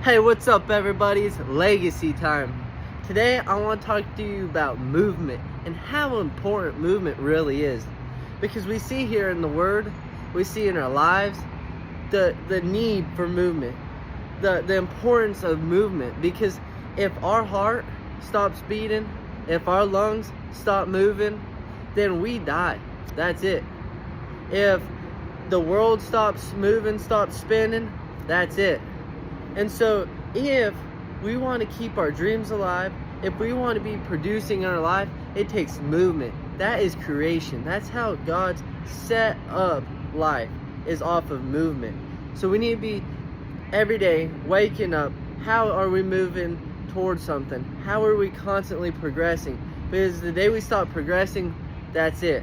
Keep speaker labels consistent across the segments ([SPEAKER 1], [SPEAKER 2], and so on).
[SPEAKER 1] Hey, what's up everybody? It's Legacy time. Today I want to talk to you about movement and how important movement really is. Because we see here in the Word, we see in our lives, the need for movement, the importance of movement. Because if our heart stops beating, if our lungs stop moving, then we die. That's it. If the world stops moving, stops spinning, that's it. And so if we want to keep our dreams alive, if we want to be producing in our life, it takes movement. That is creation. That's how God's set up life, is off of movement. So we need to be every day waking up. How are we moving towards something? How are we constantly progressing? Because the day we stop progressing, that's it.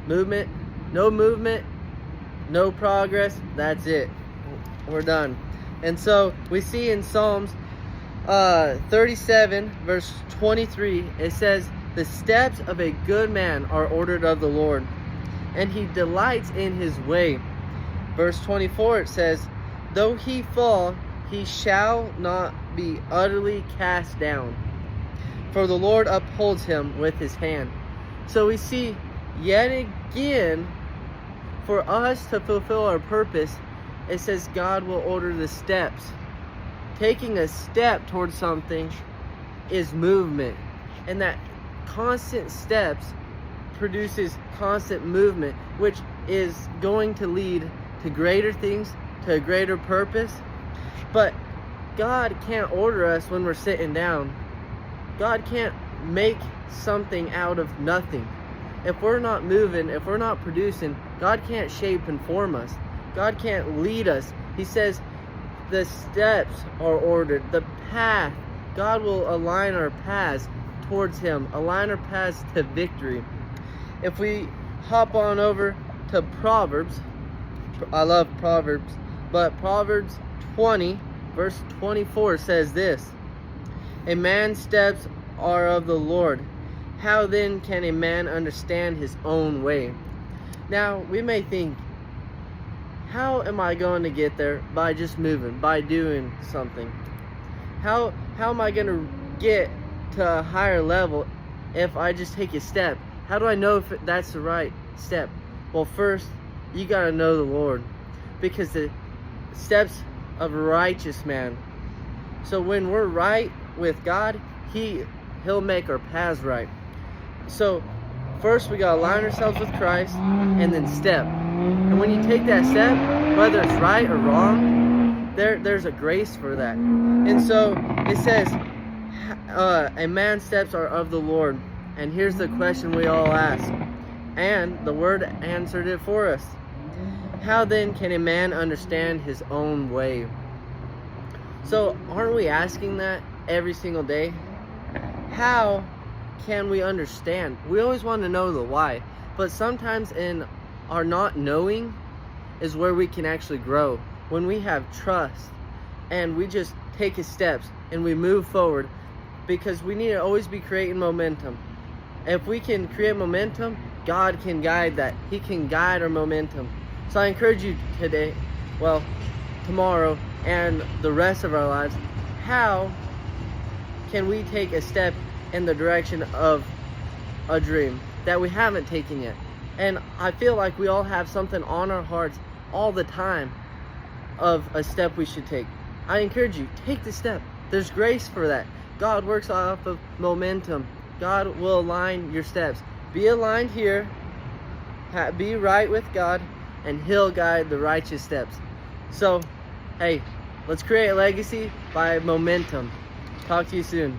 [SPEAKER 1] Movement, no progress, that's it. We're done. And so we see in Psalms 37 verse 23, it says, "The steps of a good man are ordered of the Lord, and he delights in his way." Verse 24, it says, "Though he fall, he shall not be utterly cast down, for the Lord upholds him with his hand." So we see yet again, for us to fulfill our purpose, it says God will order the steps. Taking a step towards something is movement. And that constant steps produces constant movement, which is going to lead to greater things, to a greater purpose. But God can't order us when we're sitting down. God can't make something out of nothing. If we're not moving, if we're not producing, God can't shape and form us. God can't lead us. He says the steps are ordered, the path. God will align our paths towards Him, align our paths to victory. If we hop on over to Proverbs, I love Proverbs, but Proverbs 20, verse 24 says this: "A man's steps are of the Lord. How then can a man understand his own way?" Now, we may think, how am I going to get there? By just moving, by doing something. How am I going to get to a higher level if I just take a step? How do I know if that's the right step? Well, first, you got to know the Lord, because the steps of a righteous man. So when we're right with God, He'll make our paths right. So first we got to align ourselves with Christ, and then step. And when you take that step, whether it's right or wrong, there's a grace for that. And so it says, a man's steps are of the Lord. And here's the question we all ask, and the Word answered it for us: how then can a man understand his own way? So aren't we asking that every single day? How can we understand? We always want to know the why, but sometimes in our not knowing is where we can actually grow. When we have trust and we just take his steps and we move forward, because we need to always be creating momentum. If we can create momentum, God can guide that. He can guide our momentum. So I encourage you today, well, tomorrow, and the rest of our lives, how can we take a step in the direction of a dream that we haven't taken yet? And I feel like we all have something on our hearts all the time of a step we should take. I encourage you, take the step. There's grace for that. God works off of momentum. God will align your steps. Be aligned here, be right with God, and He'll guide the righteous steps. So, hey, let's create a legacy by momentum. Talk to you soon.